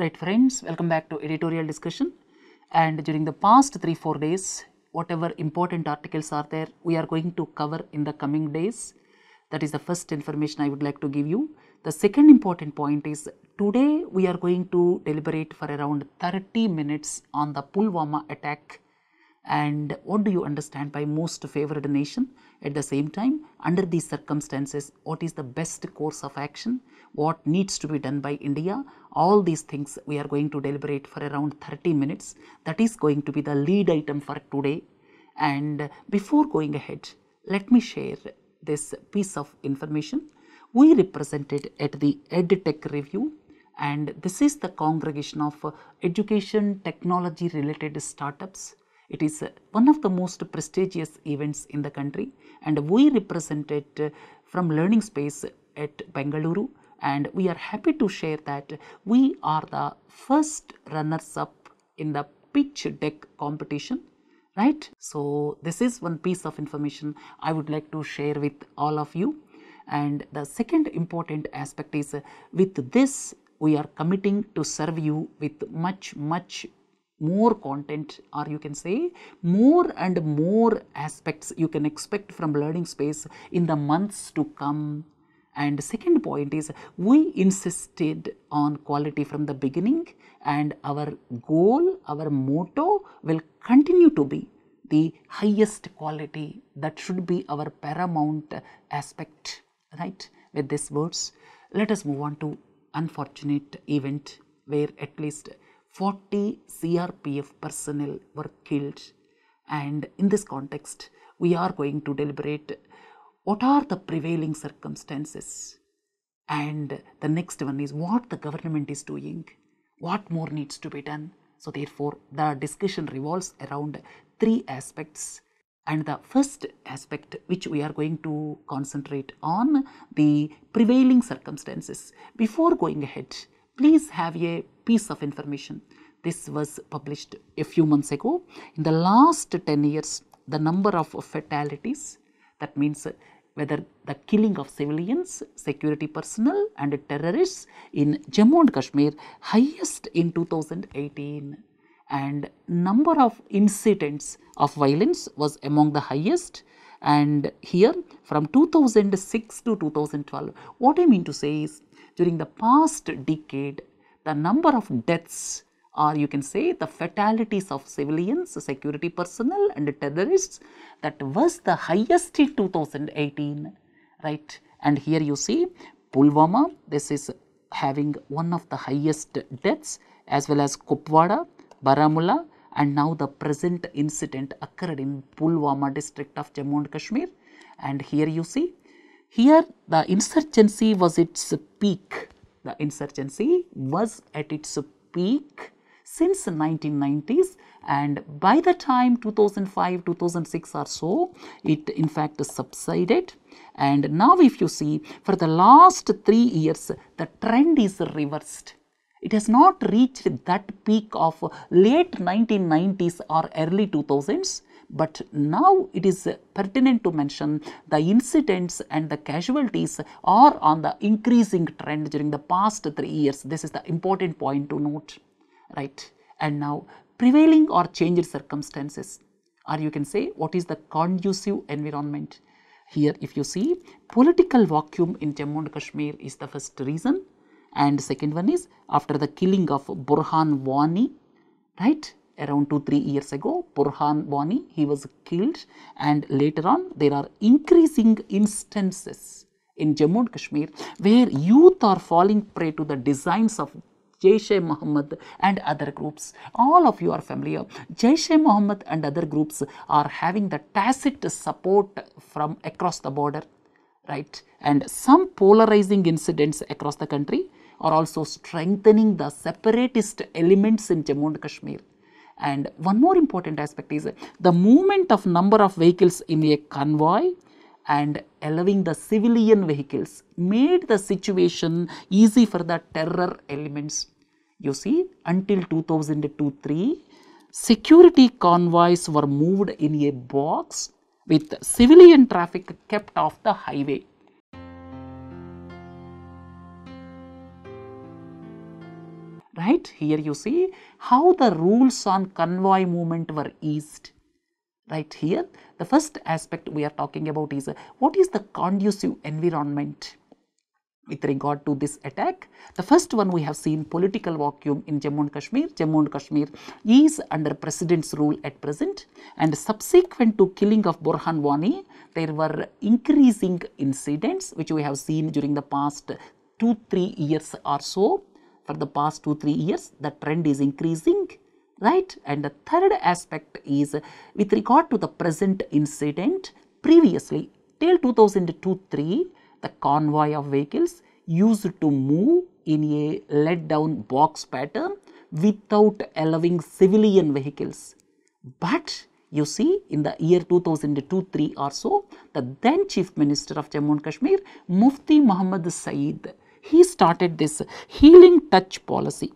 Right friends, welcome back to editorial discussion. And during the past 3-4 days, whatever important articles are there, we are going to cover in the coming days. That is the first information I would like to give you. The second important point is today we are going to deliberate for around 30 minutes on the Pulwama attack. And what do you understand by most favored nation? At the same time, under these circumstances, what is the best course of action? What needs to be done by India? All these things we are going to deliberate for around 30 minutes. That is going to be the lead item for today. And before going ahead, let me share this piece of information. We represented at the EdTech review, and this is the congregation of education technology related startups. It is one of the most prestigious events in the country, and we represented from Learning Space at Bengaluru, and we are happy to share that we are the first runners up in the pitch deck competition, right? So this is one piece of information I would like to share with all of you. And the second important aspect is with this we are committing to serve you with much more content, or you can say more and more aspects you can expect from Learning Space in the months to come. And the second point is we insisted on quality from the beginning, and our goal, our motto will continue to be the highest quality. That should be our paramount aspect, right? With these words, let us move on to unfortunate event where at least 40 CRPF personnel were killed, and in this context we are going to deliberate what are the prevailing circumstances, and the next one is what the government is doing, what more needs to be done. So therefore the discussion revolves around 3 aspects, and the first aspect which we are going to concentrate on the prevailing circumstances. Before going ahead, please have a piece of information. This was published a few months ago. In the last 10 years, the number of fatalities, that means whether the killing of civilians, security personnel and terrorists in Jammu and Kashmir, highest in 2018. And number of incidents of violence was among the highest. And here from 2006 to 2012, what I mean to say is during the past decade, the number of deaths, or you can say the fatalities of civilians, security personnel and terrorists, that was the highest in 2018, right? And here you see Pulwama, this is having one of the highest deaths, as well as Kupwara, Baramulla, and now the present incident occurred in Pulwama district of Jammu and Kashmir. And here you see, here the insurgency was its peak. The insurgency was at its peak since 1990s, and by the time 2005, 2006 or so, it in fact subsided. And now if you see, for the last 3 years, the trend is reversed. It has not reached that peak of late 1990s or early 2000s, but now it is pertinent to mention the incidents and the casualties are on the increasing trend during the past 3 years. This is the important point to note, right? And now prevailing or changed circumstances, or you can say what is the conducive environment. Here if you see, political vacuum in Jammu and Kashmir is the first reason, and second one is after the killing of Burhan Wani, right? Around 2-3 years ago, Burhan Wani, he was killed, and later on there are increasing instances in Jammu and Kashmir where youth are falling prey to the designs of Jaish-e-Mohammed and other groups. All of you are familiar. Jaish-e-Mohammed and other groups are having the tacit support from across the border, right? And some polarizing incidents across the country are also strengthening the separatist elements in Jammu and Kashmir. And one more important aspect is the movement of number of vehicles in a convoy and allowing the civilian vehicles made the situation easy for the terror elements. You see, until 2002-03, security convoys were moved in a box with civilian traffic kept off the highway. right? right? Here you see how the rules on convoy movement were eased. Right here, the first aspect we are talking about is what is the conducive environment with regard to this attack. The first one we have seen political vacuum in Jammu and Kashmir. Jammu and Kashmir is under president's rule at present, and subsequent to killing of Burhan Wani, there were increasing incidents which we have seen during the past 2-3 years or so. For the past 2-3 years, the trend is increasing. Right, and the third aspect is with regard to the present incident. Previously, till 2002-3, the convoy of vehicles used to move in a let down box pattern without allowing civilian vehicles. But you see, in the year 2002-3 or so, the then Chief Minister of Jammu and Kashmir, Mufti Muhammad Saeed, he started this healing touch policy.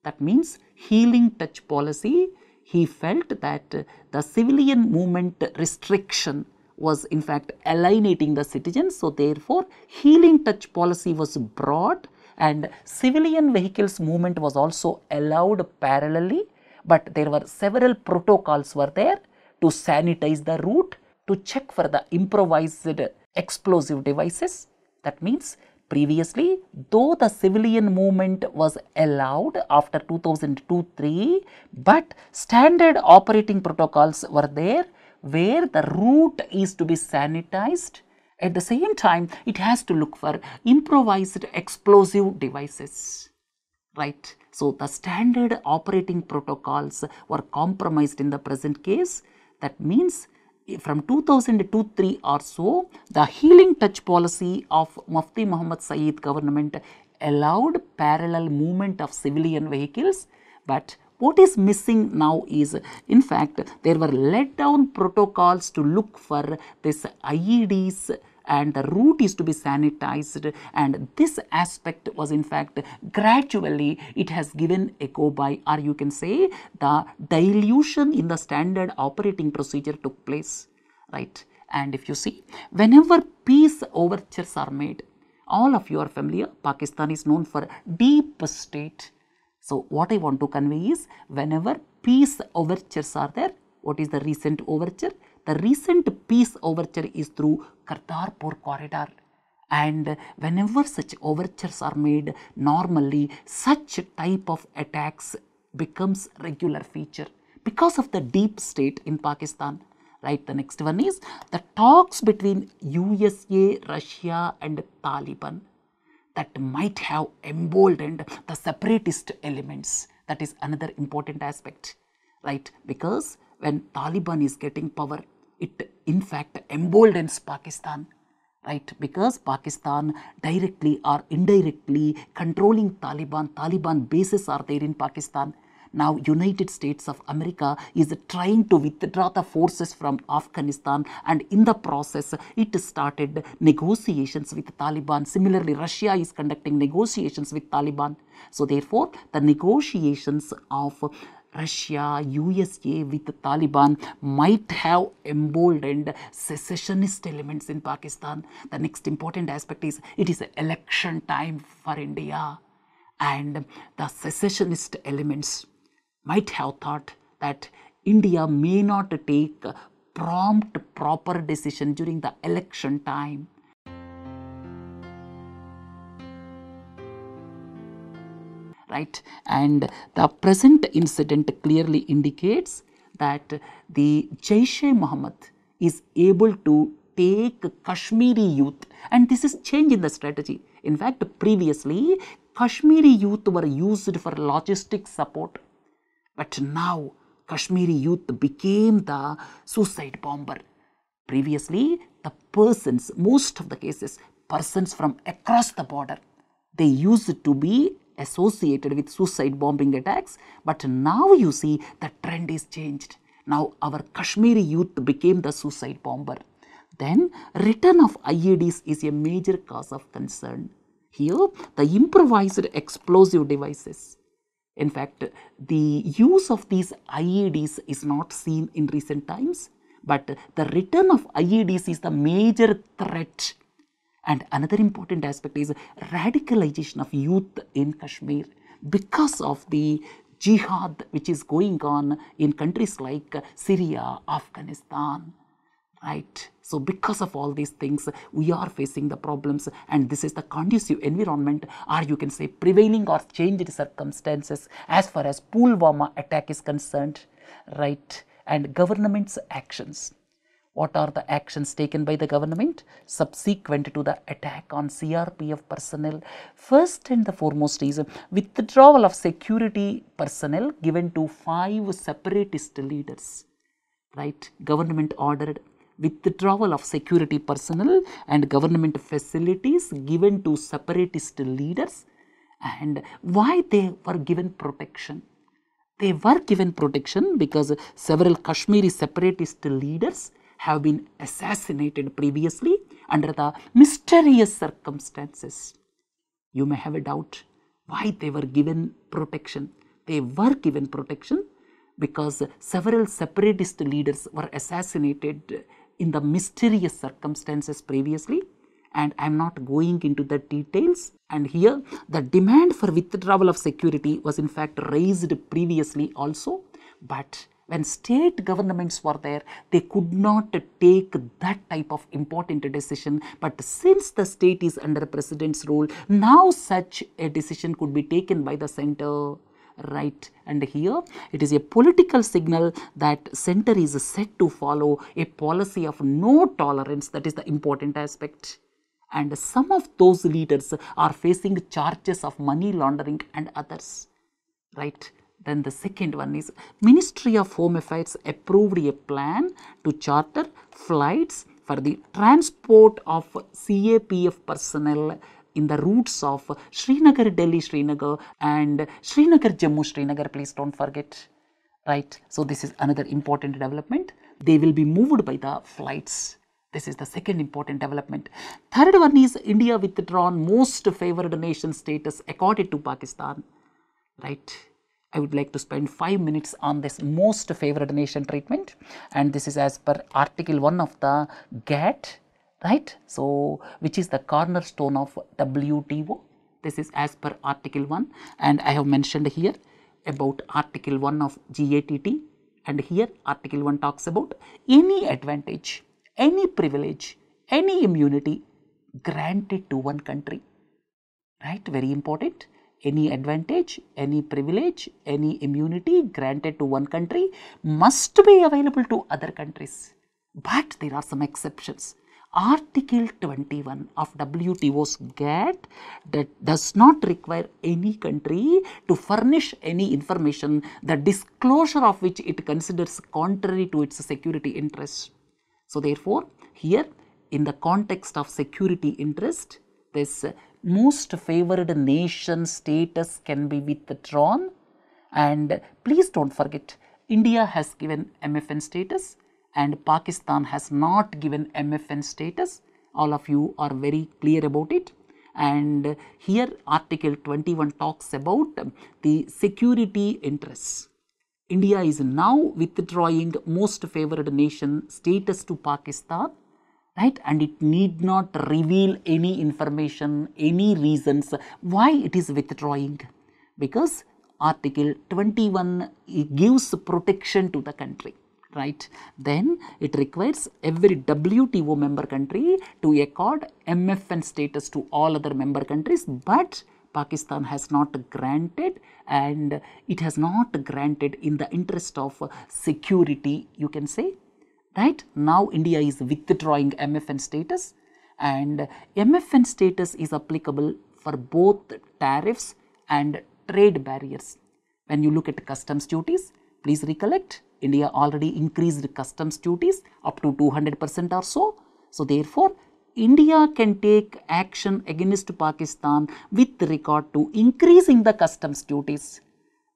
That means healing touch policy. He felt that the civilian movement restriction was in fact alienating the citizens. So therefore, healing touch policy was brought, and civilian vehicles movement was also allowed parallelly. But there were several protocols were there to sanitize the route, to check for the improvised explosive devices. That means previously, though the civilian movement was allowed after 2002-3, but standard operating protocols were there where the route is to be sanitized. At the same time, it has to look for improvised explosive devices. Right. So the standard operating protocols were compromised in the present case. That means from 2002-3 or so, the healing touch policy of Mufti Muhammad Saeed government allowed parallel movement of civilian vehicles. But what is missing now is, in fact, there were let down protocols to look for this IEDs, and the route is to be sanitized, and this aspect was in fact gradually it has given a go by, or you can say the dilution in the standard operating procedure took place, right? And if you see, whenever peace overtures are made, all of you are familiar, Pakistan is known for deep state. So what I want to convey is, whenever peace overtures are there, what is the recent overture? The recent peace overture is through Kartarpur corridor, and whenever such overtures are made, normally such type of attacks becomes regular feature because of the deep state in Pakistan. Right. The next one is the talks between USA, Russia and Taliban that might have emboldened the separatist elements. That is another important aspect, right? Because when Taliban is getting power, it in fact emboldens Pakistan, right? Because Pakistan directly or indirectly controlling Taliban. Taliban bases are there in Pakistan. Now United States of America is trying to withdraw the forces from Afghanistan, and in the process it started negotiations with Taliban. Similarly, Russia is conducting negotiations with Taliban. So therefore, the negotiations of Russia, USA with the Taliban might have emboldened secessionist elements in Pakistan. The next important aspect is, it is election time for India, and the secessionist elements might have thought that India may not take prompt, proper decision during the election time. Right, and the present incident clearly indicates that the Jaish-e-Mohammed is able to take Kashmiri youth, and this is change in the strategy. In fact, previously Kashmiri youth were used for logistic support, but now Kashmiri youth became the suicide bomber. Previously, the persons, most of the cases, persons from across the border, they used to be associated with suicide bombing attacks, but now you see the trend is changed. Now our Kashmiri youth became the suicide bomber. Then return of IEDs is a major cause of concern. Here the improvised explosive devices. In fact, the use of these IEDs is not seen in recent times, but the return of IEDs is the major threat. And another important aspect is radicalization of youth in Kashmir. because of the jihad which is going on in countries like Syria, Afghanistan, right? So because of all these things, we are facing the problems, and this is the conducive environment, or you can say prevailing or changed circumstances as far as Pulwama attack is concerned, right? And government's actions. What are the actions taken by the government subsequent to the attack on CRPF personnel? First and the foremost is withdrawal of security personnel given to 5 separatist leaders, right? Government ordered withdrawal of security personnel and government facilities given to separatist leaders. And why they were given protection? They were given protection because several Kashmiri separatist leaders have been assassinated previously under the mysterious circumstances. You may have a doubt why they were given protection. They were given protection because several separatist leaders were assassinated in the mysterious circumstances previously, and I am not going into the details. And here the demand for withdrawal of security was in fact raised previously also, but when state governments were there, they could not take that type of important decision. But since the state is under president's rule, now such a decision could be taken by the center, right? And here it is a political signal that center is set to follow a policy of no tolerance. That is the important aspect. And some of those leaders are facing charges of money laundering and others, right? Then the second one is Ministry of Home Affairs approved a plan to charter flights for the transport of CAPF personnel in the routes of Srinagar, Delhi, Srinagar, and Srinagar, Jammu, Srinagar. Please don't forget, right? So this is another important development. They will be moved by the flights. This is the second important development. Third one is India withdrawn most favored nation status accorded to Pakistan, right? I would like to spend 5 minutes on this most favored nation treatment, and this is as per Article 1 of the GATT, right? So, which is the cornerstone of WTO. This is as per Article 1, and I have mentioned here about Article 1 of GATT, and here Article 1 talks about any advantage, any privilege, any immunity granted to one country, right? Very important. Any advantage, any privilege, any immunity granted to one country must be available to other countries. But there are some exceptions. Article 21 of WTO's GATT that does not require any country to furnish any information, the disclosure of which it considers contrary to its security interests. So therefore, here in the context of security interest, this most favored nation status can be withdrawn. And please don't forget, India has given MFN status and Pakistan has not given MFN status. All of you are very clear about it. And here Article 21 talks about the security interests. India is now withdrawing most favored nation status to Pakistan, right? And it need not reveal any information, any reasons why it is withdrawing, because Article 21 gives protection to the country, right? Then it requires every WTO member country to accord MFN status to all other member countries, but Pakistan has not granted, and it has not granted in the interest of security, you can say. Right? Now India is withdrawing MFN status, and MFN status is applicable for both tariffs and trade barriers. When you look at customs duties, please recollect, India already increased customs duties up to 200% or so. So therefore, India can take action against Pakistan with regard to increasing the customs duties.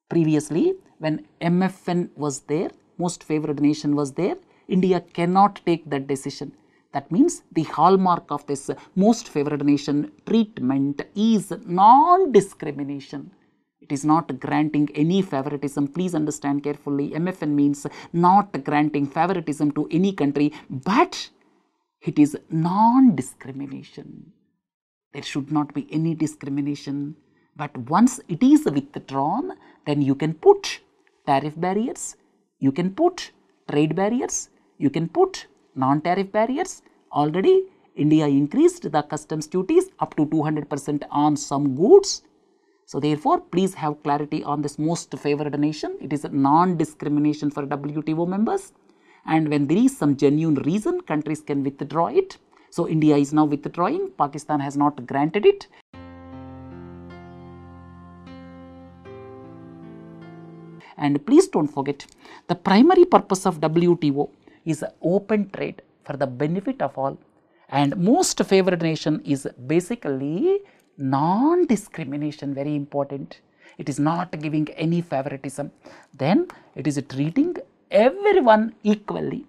Previously, when MFN was there, most favored nation was there, India cannot take that decision. That means the hallmark of this most favored nation treatment is non-discrimination. It is not granting any favoritism. Please understand carefully. MFN means not granting favoritism to any country, but it is non-discrimination. There should not be any discrimination. But once it is withdrawn, then you can put tariff barriers, you can put trade barriers, you can put non-tariff barriers. Already India increased the customs duties up to 200% on some goods. So therefore, please have clarity on this most favored nation. It is a non-discrimination for WTO members, and when there is some genuine reason, countries can withdraw it. So India is now withdrawing, Pakistan has not granted it. And please don't forget, the primary purpose of WTO is open trade for the benefit of all, and most favored nation is basically non-discrimination, very important. It is not giving any favoritism. Then it is treating everyone equally,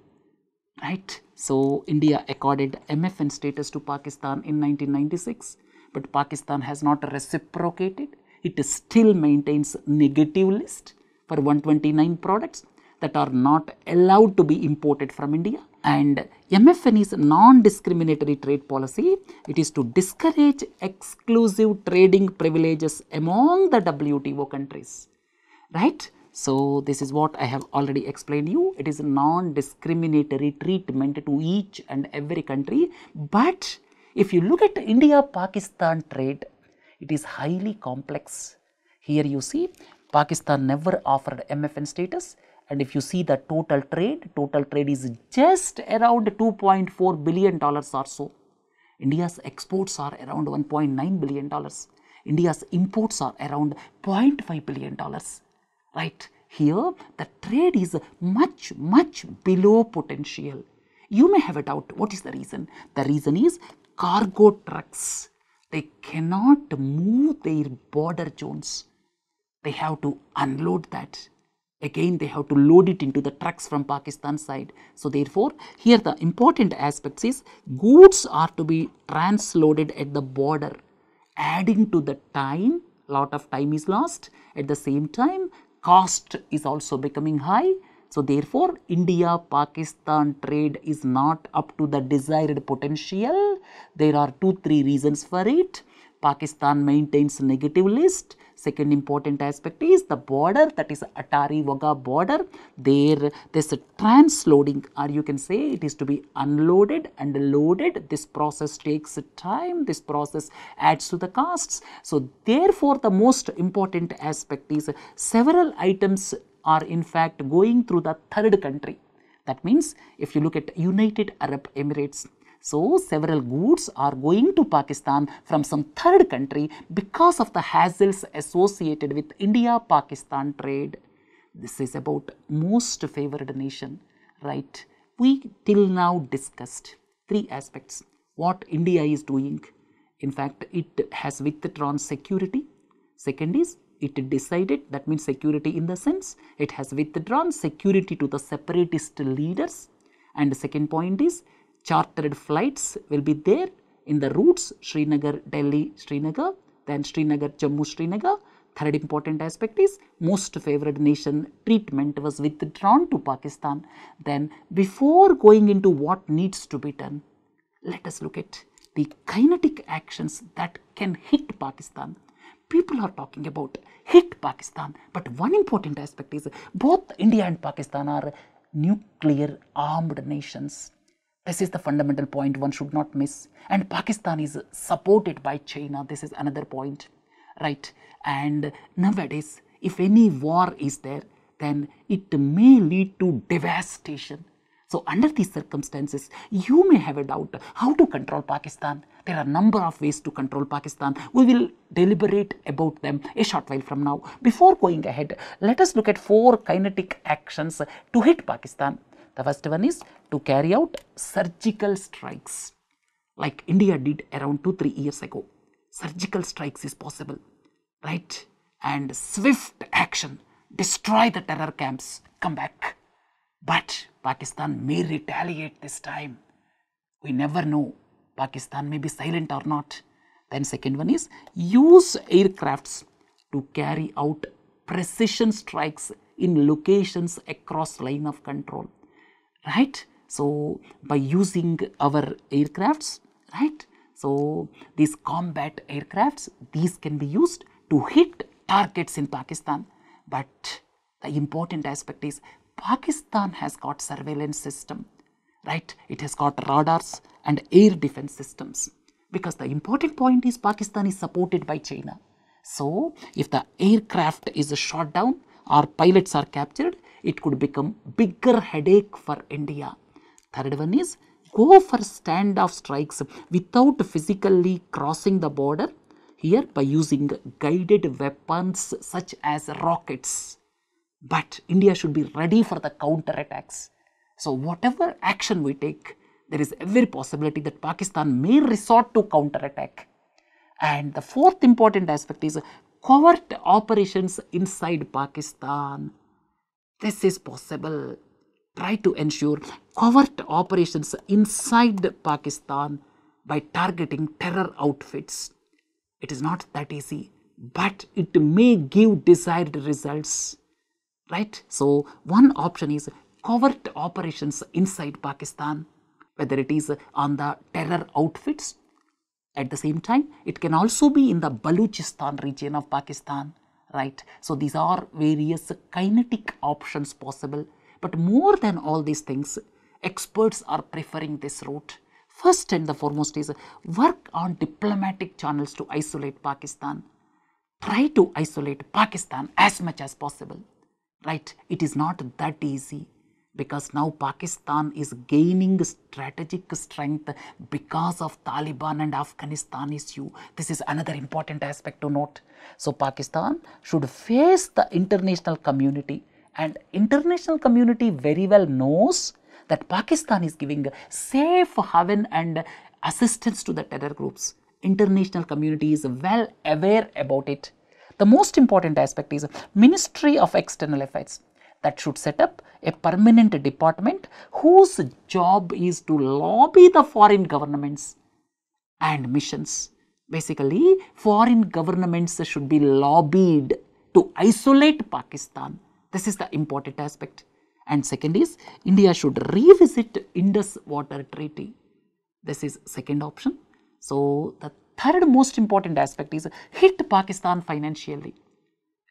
right? So India accorded MFN status to Pakistan in 1996, but Pakistan has not reciprocated. It still maintains negative list for 129 products that are not allowed to be imported from India. And MFN is non-discriminatory trade policy. It is to discourage exclusive trading privileges among the WTO countries, right? So this is what I have already explained you. It is a non-discriminatory treatment to each and every country. But if you look at India-Pakistan trade, it is highly complex. Here you see Pakistan never offered MFN status. And if you see the total trade is just around $2.4 billion or so. India's exports are around $1.9 billion. India's imports are around $0.5 billion. Right? Here, the trade is much below potential. You may have a doubt, what is the reason? The reason is cargo trucks. They cannot move their border zones. They have to unload that. Again, they have to load it into the trucks from Pakistan side. So therefore, here the important aspects is goods are to be transloaded at the border, adding to the time. Lot of time is lost. At the same time, cost is also becoming high. So therefore, India-Pakistan trade is not up to the desired potential. There are 2-3 reasons for it. Pakistan maintains negative list. Second important aspect is the border, that is Atari-Wagah border. There's a transloading, or you can say it is to be unloaded and loaded. This process takes time. This process adds to the costs. So therefore, the most important aspect is several items are in fact going through the third country. That means if you look at United Arab Emirates, so several goods are going to Pakistan from some third country because of the hassles associated with India-Pakistan trade. This is about most favored nation, right? We till now discussed 3 aspects. What India is doing. In fact, it has withdrawn security. Second is it decided, that means security in the sense it has withdrawn security to the separatist leaders. And the second point is chartered flights will be there in the routes Srinagar, Delhi, Srinagar, then Srinagar, Jammu, Srinagar. Third important aspect is most favored nation treatment was withdrawn to Pakistan. Then before going into what needs to be done, let us look at the kinetic actions that can hit Pakistan. People are talking about hit Pakistan, but one important aspect is both India and Pakistan are nuclear armed nations. This is the fundamental point one should not miss. And Pakistan is supported by China. This is another point, right? And nowadays, if any war is there, then it may lead to devastation. So under these circumstances, you may have a doubt how to control Pakistan. There are a number of ways to control Pakistan. We will deliberate about them a short while from now. Before going ahead, let us look at 4 kinetic actions to hit Pakistan. The first one is to carry out surgical strikes, like India did around 2-3 years ago. Surgical strikes is possible, right? And swift action, destroy the terror camps, come back. But Pakistan may retaliate this time. We never know. Pakistan may be silent or not. Then second one is use aircrafts to carry out precision strikes in locations across line of control. Right? So by using our aircrafts, right? So these combat aircrafts, these can be used to hit targets in Pakistan. But the important aspect is Pakistan has got surveillance system, right? It has got radars and air defense systems, because the important point is Pakistan is supported by China. So if the aircraft is shot down or pilots are captured, it could become bigger headache for India. Third one is go for standoff strikes without physically crossing the border, here by using guided weapons such as rockets. But India should be ready for the counter-attacks. So whatever action we take, there is every possibility that Pakistan may resort to counter-attack. And the fourth important aspect is covert operations inside Pakistan. This is possible. Try to ensure covert operations inside Pakistan by targeting terror outfits. It is not that easy, but it may give desired results, right? So one option is covert operations inside Pakistan, whether it is on the terror outfits. At the same time, it can also be in the Balochistan region of Pakistan, right? So these are various kinetic options possible. But more than all these things, experts are preferring this route. First and the foremost is work on diplomatic channels to isolate Pakistan. Try to isolate Pakistan as much as possible, right? It is not that easy, because now Pakistan is gaining strategic strength because of Taliban and Afghanistan issue. This is another important aspect to note. So Pakistan should face the international community, and international community very well knows that Pakistan is giving safe haven and assistance to the terror groups. International community is well aware about it. The most important aspect is Ministry of External Affairs, that should set up a permanent department whose job is to lobby the foreign governments and missions. Basically, foreign governments should be lobbied to isolate Pakistan. This is the important aspect. And second is India should revisit Indus Water Treaty. This is second option. So the third most important aspect is hit Pakistan financially.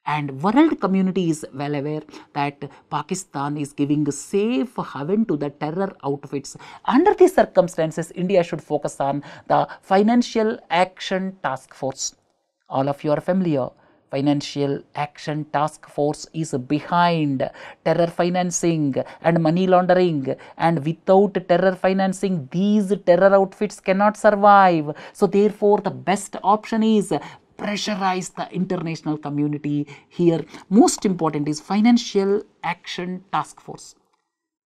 And world community is well aware that Pakistan is giving a safe haven to the terror outfits. Under these circumstances, India should focus on the Financial Action Task Force. All of you are familiar. Financial Action Task Force is behind terror financing and money laundering, and without terror financing, these terror outfits cannot survive. So therefore, the best option is pressurize the international community. Here, most important is Financial Action Task Force,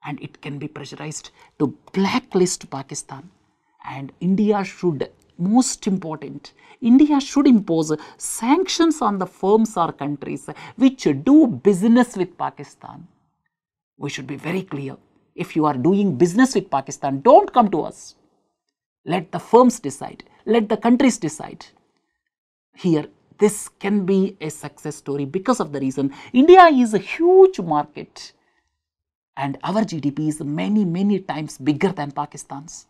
and it can be pressurized to blacklist Pakistan. And India should, most important, India should impose sanctions on the firms or countries which do business with Pakistan. We should be very clear. If you are doing business with Pakistan, don't come to us. Let the firms decide. Let the countries decide. Here, this can be a success story because of the reason India is a huge market and our GDP is many times bigger than Pakistan's.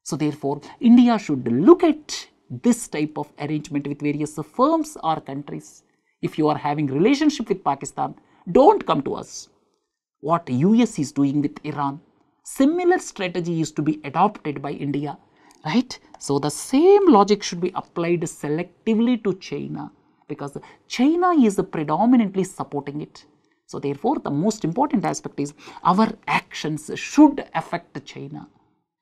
So therefore, India should look at this type of arrangement with various firms or countries. If you are having relationship with Pakistan, don't come to us. What US is doing with Iran, similar strategy is to be adopted by India, right? So the same logic should be applied selectively to China, because China is predominantly supporting it. So therefore, the most important aspect is our actions should affect China.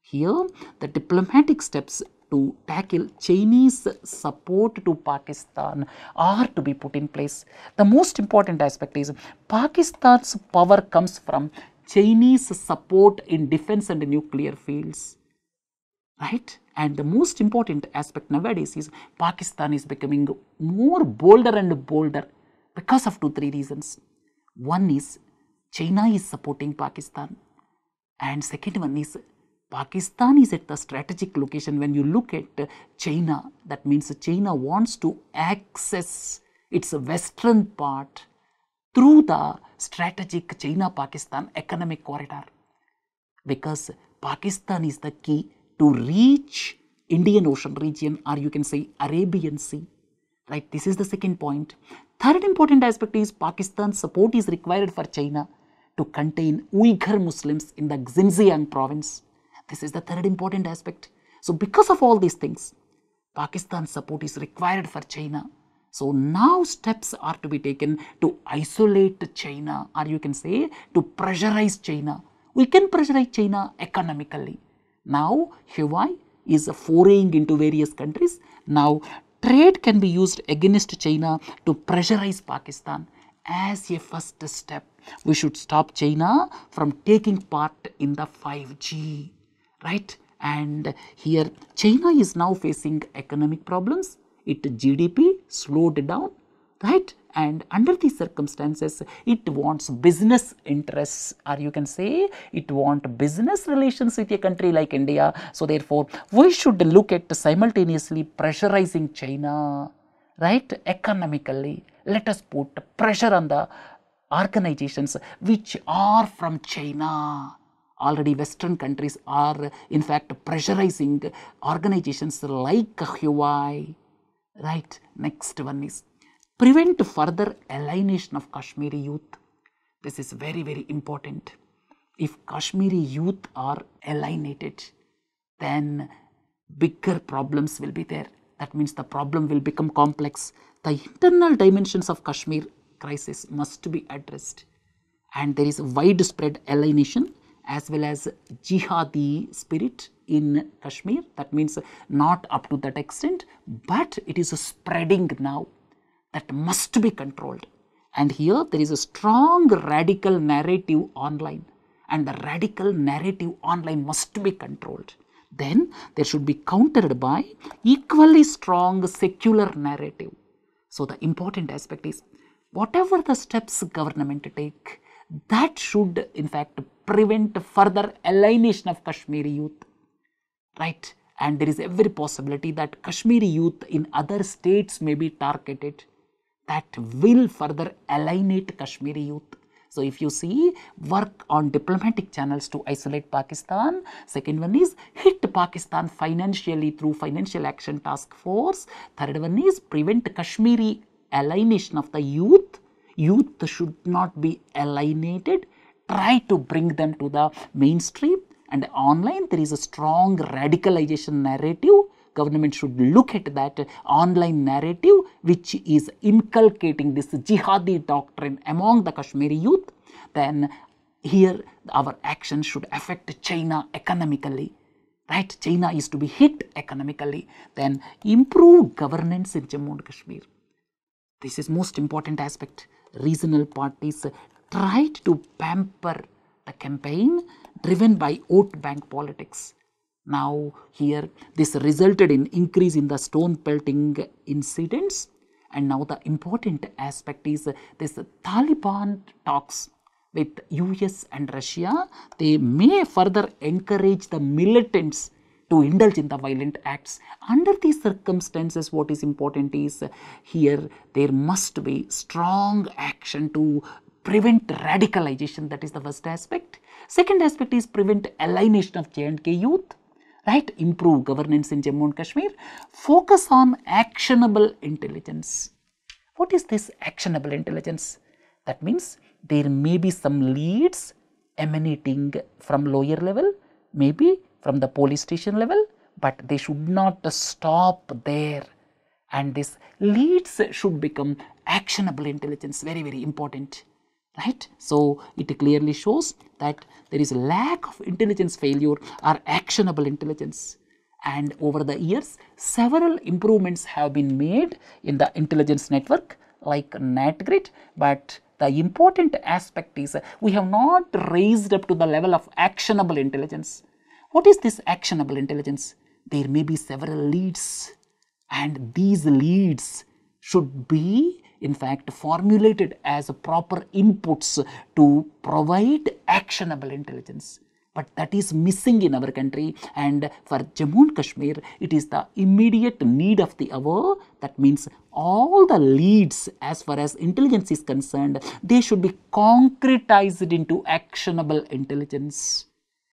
Here, the diplomatic steps to tackle Chinese support to Pakistan are to be put in place. The most important aspect is Pakistan's power comes from Chinese support in defense and nuclear fields, right? And the most important aspect nowadays is Pakistan is becoming more bolder and bolder because of 2-3 reasons. One is China is supporting Pakistan, and second one is Pakistan is at the strategic location. When you look at China, that means China wants to access its western part through the strategic China-Pakistan economic corridor, because Pakistan is the key to reach Indian Ocean region, or you can say Arabian Sea. Right, this is the second point. Third important aspect is Pakistan's support is required for China to contain Uyghur Muslims in the Xinjiang province. This is the third important aspect. So because of all these things, Pakistan's support is required for China. So now steps are to be taken to isolate China, or you can say to pressurize China. We can pressurize China economically. Now Huawei is foraying into various countries. Now trade can be used against China to pressurize Pakistan. As a first step, we should stop China from taking part in the 5G, right? And here China is now facing economic problems. Its GDP slowed down, right? And under these circumstances, it wants business interests, or you can say it wants business relations with a country like India. So therefore, we should look at simultaneously pressurizing China, right? Economically, let us put pressure on the organizations which are from China. Already Western countries are in fact pressurizing organizations like Huawei, right? Next one is prevent further alienation of Kashmiri youth. This is very, very important. If Kashmiri youth are alienated, then bigger problems will be there. That means the problem will become complex. The internal dimensions of Kashmir crisis must be addressed. And there is widespread alienation as well as jihadi spirit in Kashmir. That means not up to that extent, but it is spreading now. That must be controlled. And here there is a strong radical narrative online, and the radical narrative online must be controlled. Then there should be countered by equally strong secular narrative. So the important aspect is whatever the steps government take, that should in fact prevent further alienation of Kashmiri youth, right? And there is every possibility that Kashmiri youth in other states may be targeted. That will further alienate Kashmiri youth. So if you see, work on diplomatic channels to isolate Pakistan. Second one is hit Pakistan financially through Financial Action Task Force. Third one is prevent Kashmiri alienation of the youth. Youth should not be alienated. Try to bring them to the mainstream. And online there is a strong radicalization narrative. Government should look at that online narrative which is inculcating this jihadi doctrine among the Kashmiri youth. Then here our action should affect China economically, right? China is to be hit economically. Then improve governance in Jammu and Kashmir. This is most important aspect. Regional parties tried to pamper the campaign driven by vote bank politics. Now here this resulted in increase in the stone pelting incidents, and now the important aspect is this Taliban talks with US and Russia. They may further encourage the militants to indulge in the violent acts. Under these circumstances, what is important is here there must be strong action to prevent radicalization. That is the first aspect. Second aspect is prevent alienation of J&K youth. Right, improve governance in Jammu and Kashmir, focus on actionable intelligence. What is this actionable intelligence? That means there may be some leads emanating from lower level, maybe from the police station level, but they should not stop there. And this leads should become actionable intelligence, very, very important. Right? So it clearly shows that there is a lack of intelligence failure or actionable intelligence. And over the years, several improvements have been made in the intelligence network like NatGrid, but the important aspect is we have not raised up to the level of actionable intelligence. What is this actionable intelligence? There may be several leads, and these leads should be in fact formulated as proper inputs to provide actionable intelligence. But that is missing in our country, and for Jammu and Kashmir it is the immediate need of the hour. That means all the leads as far as intelligence is concerned, they should be concretized into actionable intelligence.